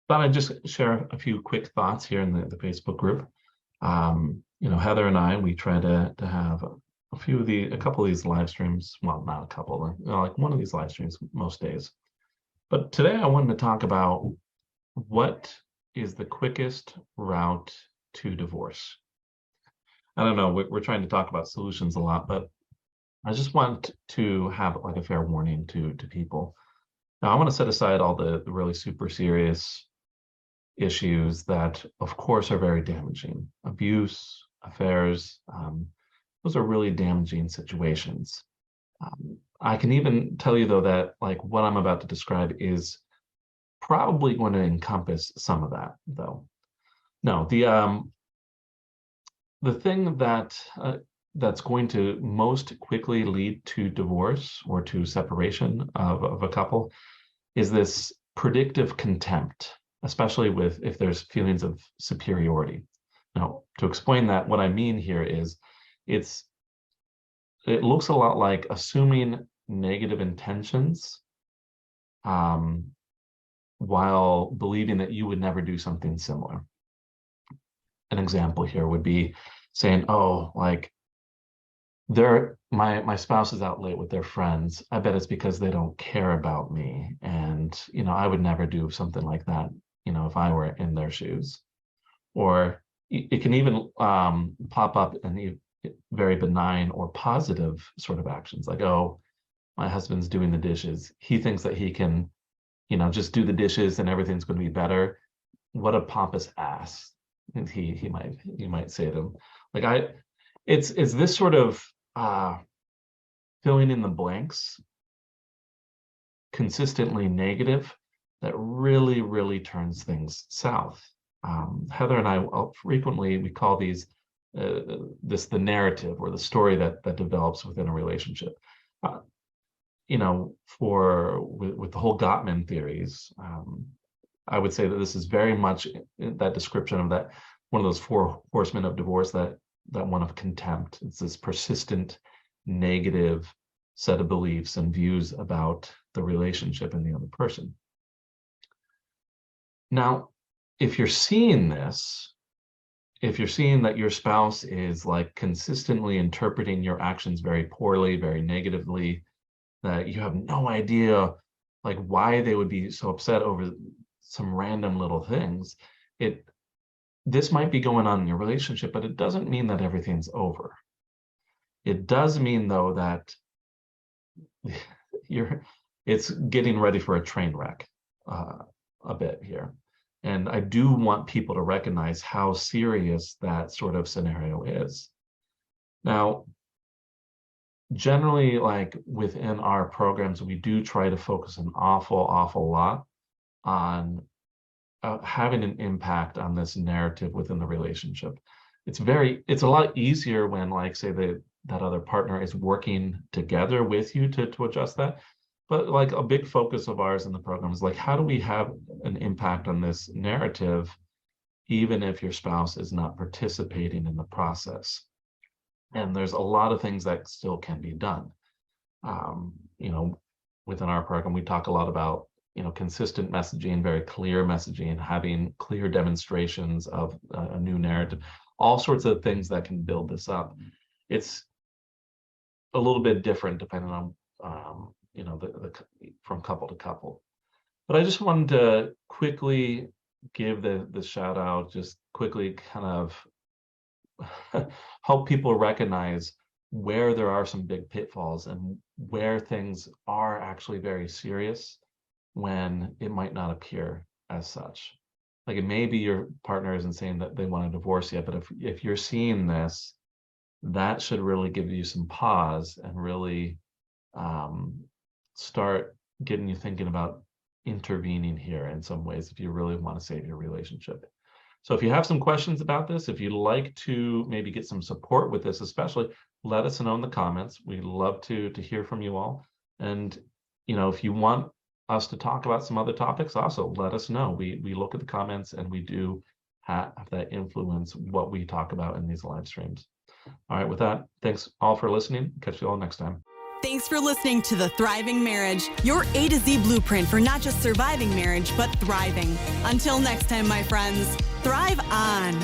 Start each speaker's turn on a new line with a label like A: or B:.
A: Thought I'd just share a few quick thoughts here in the Facebook group. Heather and I, we try to have a couple of these live streams. Well, not a couple, like one of these live streams most days. But today I wanted to talk about what is the quickest route to divorce. I don't know, we're trying to talk about solutions a lot, but I just want to have like a fair warning to people. Now, I want to set aside all the really super serious issues that, of course, are very damaging. Abuse, affairs, those are really damaging situations. I can even tell you, though, that like what I'm about to describe is probably going to encompass some of that, though. No, the thing that's going to most quickly lead to divorce or to separation of a couple is this predictive contempt, especially if there's feelings of superiority. Now, to explain that, what I mean here is it looks a lot like assuming negative intentions while believing that you would never do something similar. An example here would be saying, oh, like my spouse is out late with their friends. I bet it's because they don't care about me. And, I would never do something like that, if I were in their shoes. Or it can even pop up in very benign or positive sort of actions, like, oh, my husband's doing the dishes. He thinks that he can, just do the dishes and everything's going to be better. What a pompous ass. And he might say to them. Like it's this sort of filling in the blanks, consistently negative, that really, really turns things south. Heather and I frequently, we call these the narrative or the story that develops within a relationship. With the whole Gottman theories, I would say that this is very much that description of that one of those four horsemen of divorce, that one of contempt. It's this persistent negative set of beliefs and views about the relationship and the other person. Now, if you're seeing this, if you're seeing that your spouse is like consistently interpreting your actions very poorly, very negatively, that you have no idea like why they would be so upset over some random little things, this might be going on in your relationship, but it doesn't mean that everything's over. It does mean, though, that it's getting ready for a train wreck a bit here. And I do want people to recognize how serious that sort of scenario is. Now, generally, like within our programs, we do try to focus an awful lot on having an impact on this narrative within the relationship. It's a lot easier when, like, say that other partner is working together with you to adjust that. But like a big focus of ours in the program is like, how do we have an impact on this narrative, even if your spouse is not participating in the process? And there's a lot of things that still can be done. Within our program, we talk a lot about, consistent messaging, very clear messaging, having clear demonstrations of a new narrative, all sorts of things that can build this up. It's a little bit different depending on, from couple to couple. But I just wanted to quickly give the shout out, just quickly kind of help people recognize where there are some big pitfalls and where things are actually very serious when it might not appear as such. Like, it may be your partner isn't saying that they want a divorce yet, but if you're seeing this, that should really give you some pause and really start getting you thinking about intervening here in some ways if you really want to save your relationship. So if you have some questions about this, if you'd like to maybe get some support with this, especially, let us know in the comments. We'd love to hear from you all. And, if you want us to talk about some other topics, also let us know. We look at the comments and we do have that influence what we talk about in these live streams. All right, with that, thanks all for listening. Catch you all next time.
B: Thanks for listening to The Thriving Marriage, your A to Z blueprint for not just surviving marriage, but thriving. Until next time, my friends, thrive on.